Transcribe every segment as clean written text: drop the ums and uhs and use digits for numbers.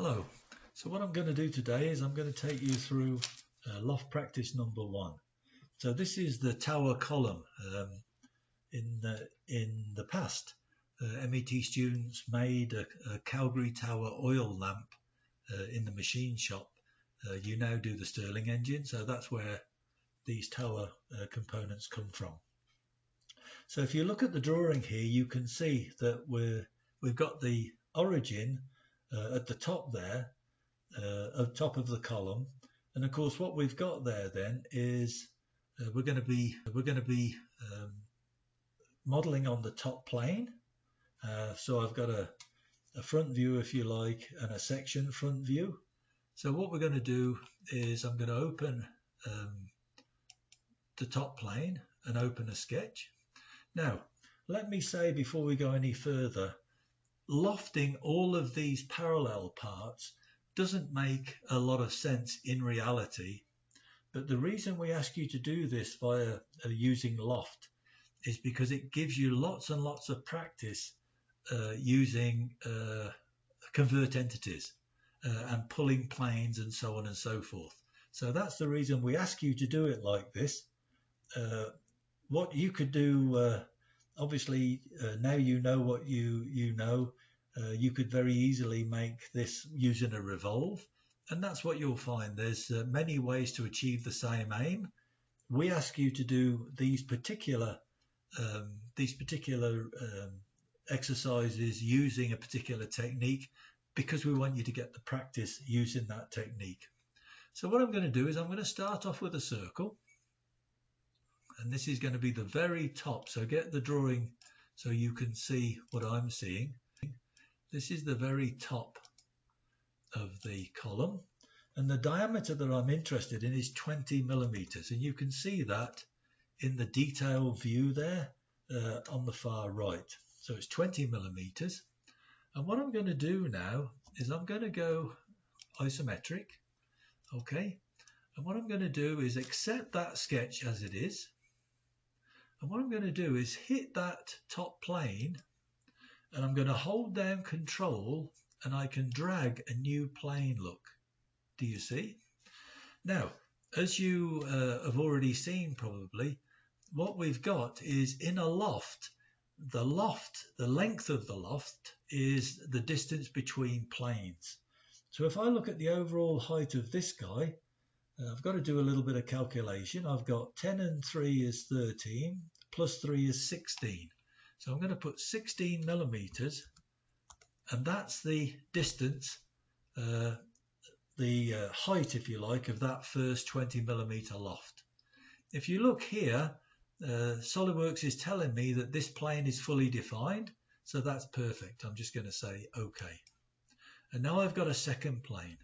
Hello. So what I'm going to do today is I'm going to take you through Loft Practice number 1. So this is the tower column. In the past, MET students made a Calgary Tower oil lamp in the machine shop. You now do the Stirling engine, so that's where these tower components come from. So if you look at the drawing here, you can see that we've got the origin at the top there, at top of the column, and of course what we've got there then is we're going to be modeling on the top plane. So I've got a front view, if you like, and a section front view. So what we're going to do is I'm going to open the top plane and open a sketch. Now, let me say before we go any further, lofting all of these parallel parts doesn't make a lot of sense in reality, but the reason we ask you to do this via using loft is because it gives you lots and lots of practice using convert entities and pulling planes and so on and so forth. So that's the reason we ask you to do it like this. What you could do, obviously now you know what you know. You could very easily make this using a revolve, and that's what you'll find. There's many ways to achieve the same aim. We ask you to do these particular exercises using a particular technique because we want you to get the practice using that technique. So what I'm going to do is I'm going to start off with a circle, and this is going to be the very top. So get the drawing so you can see what I'm seeing. This is the very top of the column, and the diameter that I'm interested in is 20 millimeters, and you can see that in the detail view there on the far right. So it's 20 millimeters, and what I'm going to do now is I'm going to go isometric, okay, and what I'm going to do is accept that sketch as it is, and what I'm going to do is hit that top plane, and I'm going to hold down control, and I can drag a new plane look. Do you see? Now, as you have already seen probably, what we've got is in a loft, the length of the loft is the distance between planes. So if I look at the overall height of this guy, I've got to do a little bit of calculation. I've got 10 and 3 is 13, plus 3 is 16. So I'm going to put 16 millimeters, and that's the distance, the height, if you like, of that first 20 millimeter loft. If you look here, SolidWorks is telling me that this plane is fully defined, so that's perfect. I'm just going to say OK. And now I've got a second plane.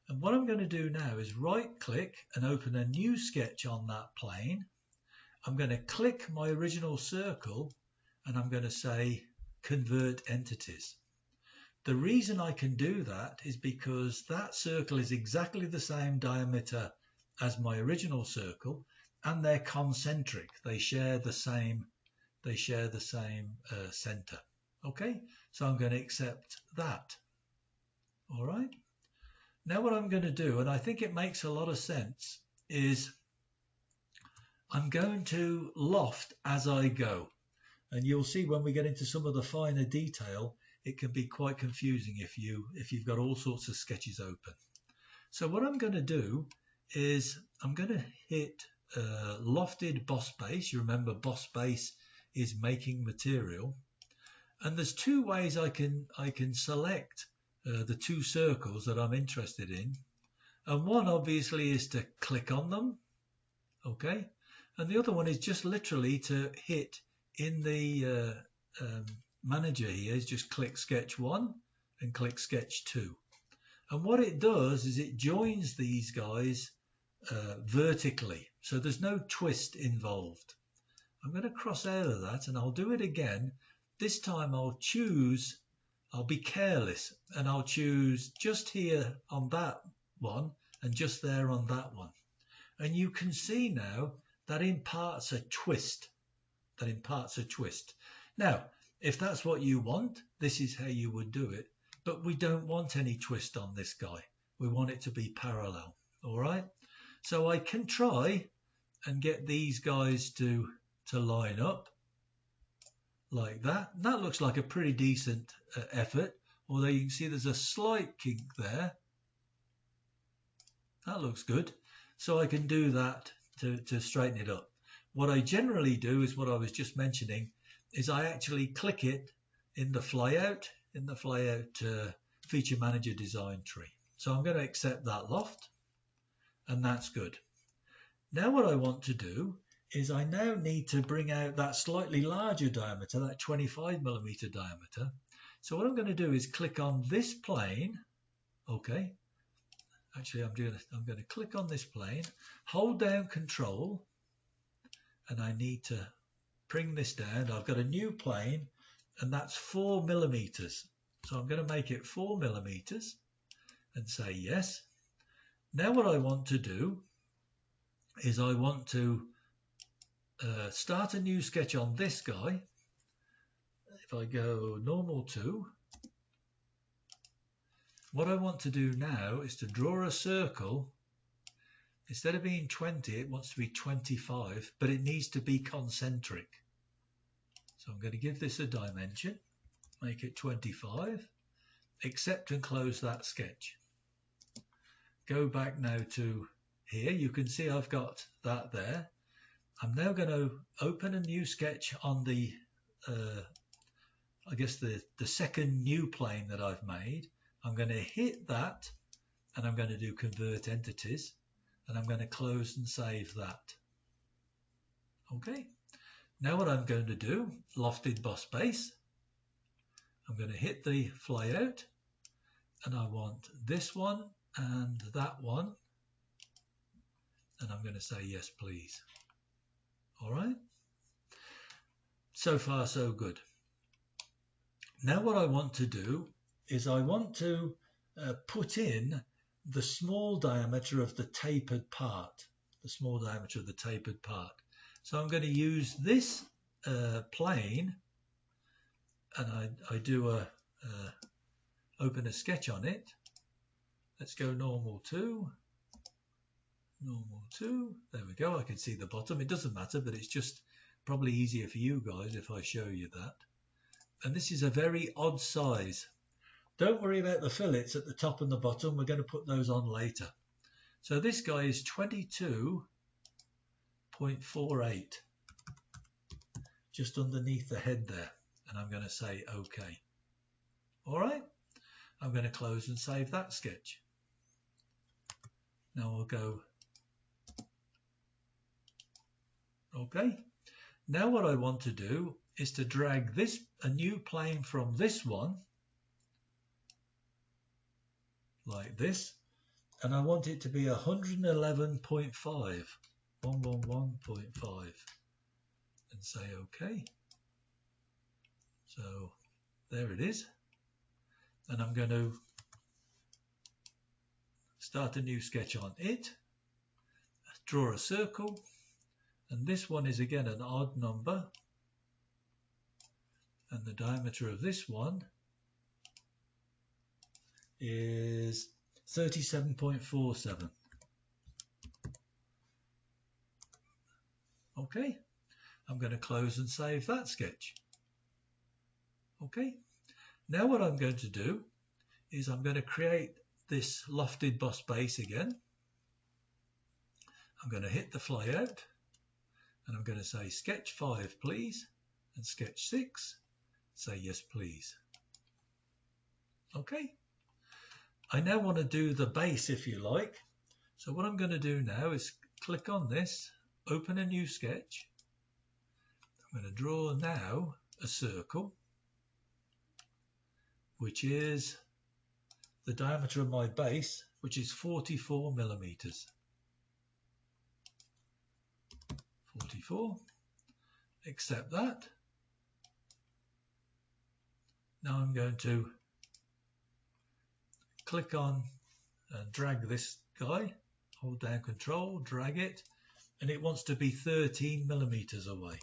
And what I'm going to do now is right click and open a new sketch on that plane. I'm going to click my original circle, and I'm going to say convert entities. The reason I can do that is because that circle is exactly the same diameter as my original circle, and they're concentric. They share the same center. Okay, so I'm going to accept that. All right. Now what I'm going to do, and I think it makes a lot of sense, is I'm going to loft as I go. And you'll see when we get into some of the finer detail, it can be quite confusing if you've got all sorts of sketches open. So what I'm going to do is I'm going to hit lofted boss base. You remember boss base is making material, and there's two ways I can select the two circles that I'm interested in, and one obviously is to click on them, okay, and the other one is just literally to hit in the manager here is just click sketch 1 and click sketch 2, and what it does is it joins these guys vertically, so there's no twist involved. I'm going to cross out of that, and I'll do it again. This time I'll be careless, and I'll choose just here on that one and just there on that one, and you can see now that imparts a twist. Now, if that's what you want, this is how you would do it. but we don't want any twist on this guy. We want it to be parallel. All right. So I can try and get these guys to line up like that. And that looks like a pretty decent effort, although you can see there's a slight kink there. That looks good. So I can do that to straighten it up. What I generally do is what I was just mentioning, is I actually click it in the flyout feature manager design tree. So I'm going to accept that loft, and that's good. Now what I want to do is I now need to bring out that slightly larger diameter, that 25mm diameter. So what I'm going to do is click on this plane. Okay. Actually, I'm going to click on this plane, hold down Control, and I need to bring this down. I've got a new plane, and that's 4mm. So I'm going to make it 4mm and say yes. Now what I want to do is I want to start a new sketch on this guy. If I go normal 2, what I want to do now is to draw a circle. Instead of being 20, it wants to be 25, but it needs to be concentric. So I'm going to give this a dimension, make it 25, accept and close that sketch. Go back now to here. You can see I've got that there. I'm now going to open a new sketch on the, I guess the second new plane that I've made. I'm going to hit that, and I'm going to do convert entities, and I'm going to close and save that. Okay. Now what I'm going to do, lofted boss base, I'm going to hit the flyout, and I want this one and that one, and I'm going to say yes please. All right. So far so good. Now what I want to do is I want to put in the small diameter of the tapered part, So I'm going to use this plane, and I do open a sketch on it. Let's go normal 2. There we go. I can see the bottom. It doesn't matter, but it's just probably easier for you guys if I show you that. And this is a very odd size. Don't worry about the fillets at the top and the bottom. We're going to put those on later. So this guy is 22.48, just underneath the head there. And I'm going to say OK. All right. I'm going to close and save that sketch. Now we'll go OK. Now what I want to do is to drag a new plane from this one like this, and I want it to be 111.5, 111.5, and say OK. So there it is, and I'm going to start a new sketch on it, draw a circle, and this one is again an odd number, and the diameter of this one is 37.47. Okay, I'm going to close and save that sketch. Okay, now what I'm going to do is I'm going to create this lofted boss base again. I'm going to hit the flyout, and I'm going to say sketch 5 please, and sketch 6, say yes please. Okay, I now want to do the base if you like. So what I'm going to do now is click on this, open a new sketch. I'm going to draw now a circle, which is the diameter of my base, which is 44mm. 44. Accept that. Now I'm going to click on and drag this guy, hold down Control, drag it, and it wants to be 13mm away.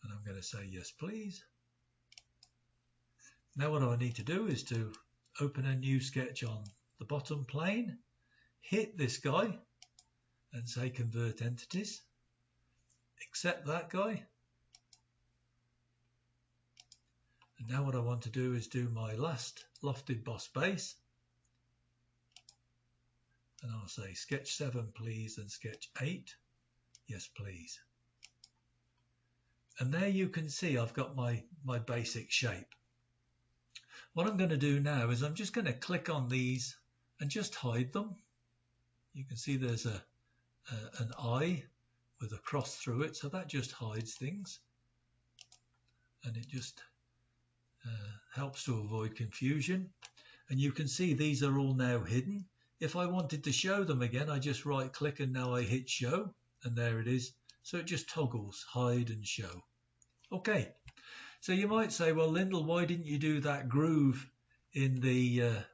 And I'm going to say yes please. Now what I need to do is to open a new sketch on the bottom plane, hit this guy and say convert entities, accept that guy. And now what I want to do is do my last lofted boss base. And I'll say sketch 7 please and sketch 8. Yes please. And there you can see I've got my basic shape. What I'm going to do now is I'm just going to click on these and just hide them. You can see there's an eye with a cross through it, so that just hides things. And it just helps to avoid confusion. And you can see these are all now hidden. If I wanted to show them again, I just right click and now I hit show, and there it is. So it just toggles hide and show. Okay, so you might say, well, Lyndall, why didn't you do that groove in the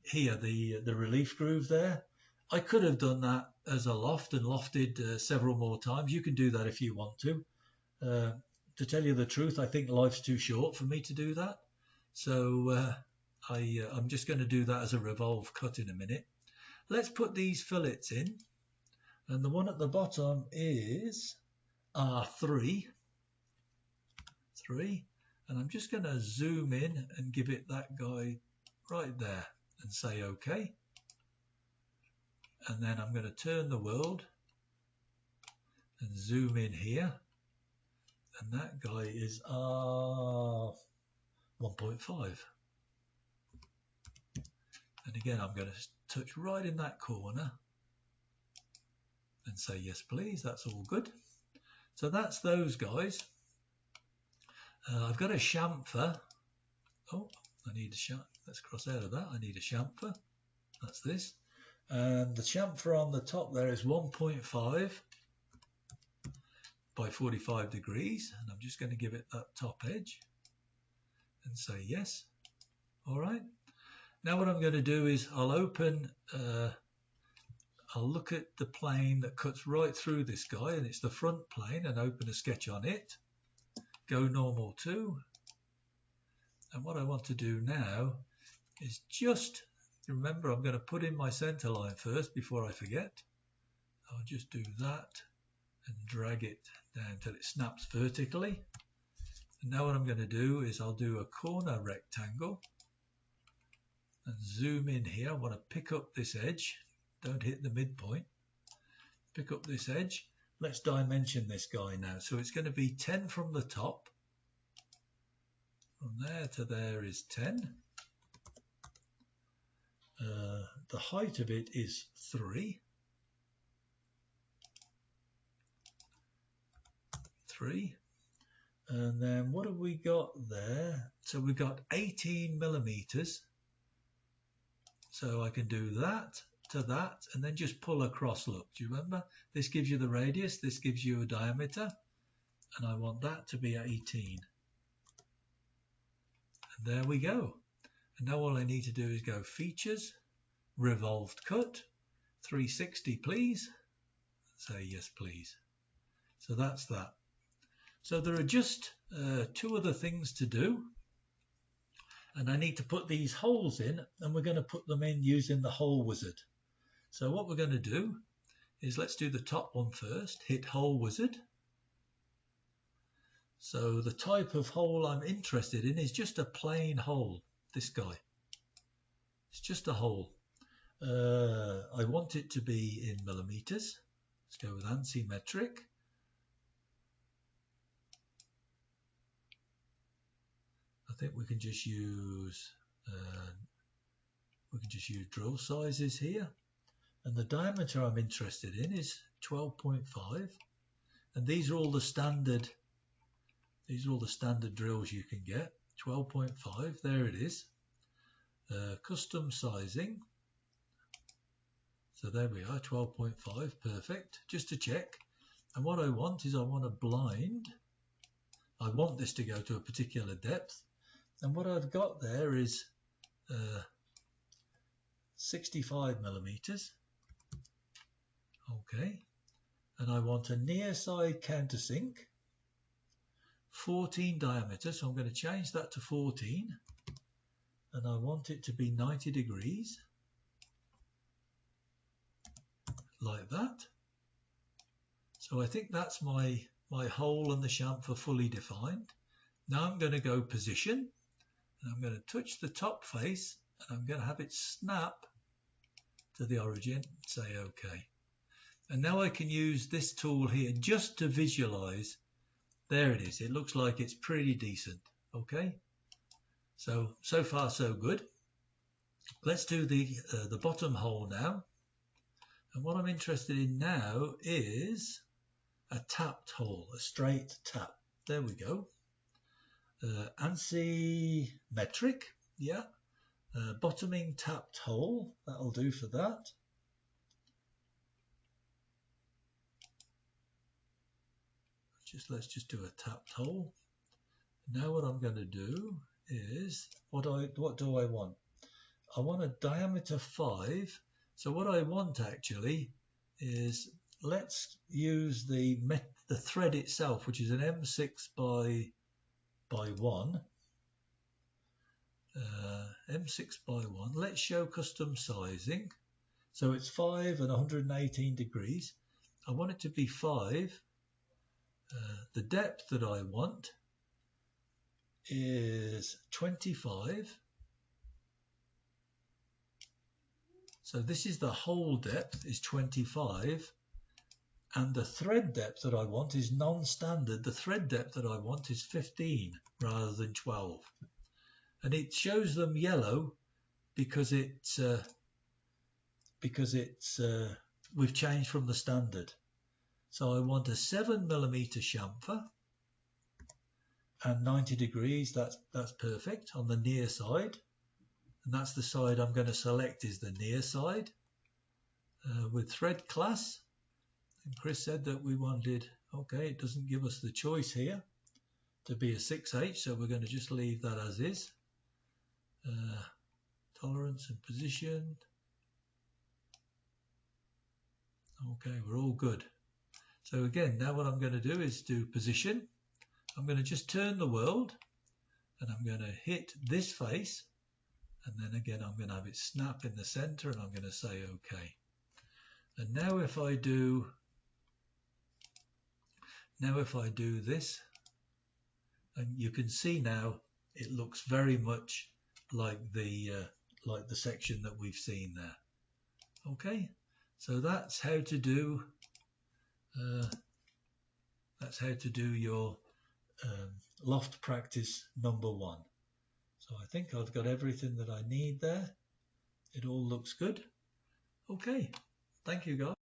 here, the relief groove there? I could have done that as a loft and lofted several more times. You can do that if you want to. To tell you the truth, I think life's too short for me to do that. So I'm just going to do that as a revolve cut in a minute. Let's put these fillets in. And the one at the bottom is R3. 3. And I'm just going to zoom in and give it that guy right there and say OK. And then I'm going to turn the world and zoom in here. And that guy is R1.5. And again, I'm going to touch right in that corner and say, yes, please. That's all good. So that's those guys. I've got a chamfer. Oh, I need a chamfer. Let's cross out of that. I need a chamfer. That's this. And the chamfer on the top there is 1.5 by 45 degrees. And I'm just going to give it that top edge and say yes. All right. Now what I'm going to do is I'll open, I'll look at the plane that cuts right through this guy, and it's the front plane, and open a sketch on it. Go normal 2. And what I want to do now is just, remember, I'm going to put in my center line first before I forget. I'll just do that and drag it down till it snaps vertically. And now what I'm going to do is I'll do a corner rectangle and zoom in here. I want to pick up this edge. Don't hit the midpoint. Pick up this edge. Let's dimension this guy now. So it's going to be 10 from the top. From there to there is 10. The height of it is 3. 3. And then what have we got there? So we've got 18 millimeters. So I can do that to that and then just pull across. Look, do you remember? This gives you the radius, this gives you a diameter, and I want that to be 18. And there we go. And now all I need to do is go features, revolved cut, 360 please, say yes please. So that's that. So there are just 2 other things to do. And I need to put these holes in, and we're going to put them in using the hole wizard. So what we're going to do is let's do the top one first, hit hole wizard. So the type of hole I'm interested in is just a plain hole, this guy. It's just a hole. I want it to be in millimeters. Let's go with ANSI metric. I think we can just use drill sizes here, and the diameter I'm interested in is 12.5, and these are all the standard drills you can get. 12.5, there it is. Custom sizing, so there we are, 12.5, perfect. Just to check, and what I want is I want a blind. I want this to go to a particular depth. And what I've got there is 65 millimeters. Okay. And I want a near side countersink, 14 diameter. So I'm going to change that to 14. and I want it to be 90 degrees, like that. So I think that's my hole and the chamfer fully defined. Now I'm going to go position, and I'm going to touch the top face, and I'm going to have it snap to the origin, say OK. And now I can use this tool here just to visualize. There it is. It looks like it's pretty decent. OK. So far so good. Let's do the bottom hole now. And what I'm interested in now is a tapped hole, a straight tap. There we go. ANSI metric, yeah. Bottoming tapped hole, that'll do for that. Let's just do a tapped hole. Now what I'm going to do is, what do I want? I want a diameter 5. So what I want actually is, let's use the thread itself, which is an M6 by 1. M6 by 1. Let's show custom sizing. So it's 5 and 118 degrees. I want it to be 5. The depth that I want is 25. So this is the hole depth, is 25. And the thread depth that I want is non-standard. The thread depth that I want is 15 rather than 12. And it shows them yellow because we've changed from the standard. So I want a 7mm chamfer and 90 degrees. That's perfect on the near side. And that's the side I'm going to select, is the near side with thread class. And Chris said that we wanted, okay, it doesn't give us the choice here to be a 6H, so we're going to just leave that as is. Tolerance and position. Okay, we're all good. So again, now what I'm going to do is do position. I'm going to just turn the world, and I'm going to hit this face, and then again I'm going to have it snap in the center, and I'm going to say OK. And now if I do this, and you can see now it looks very much like the section that we've seen there. Okay, so that's how to do your loft practice number 1. So I think I've got everything that I need there. It all looks good. Okay, thank you guys.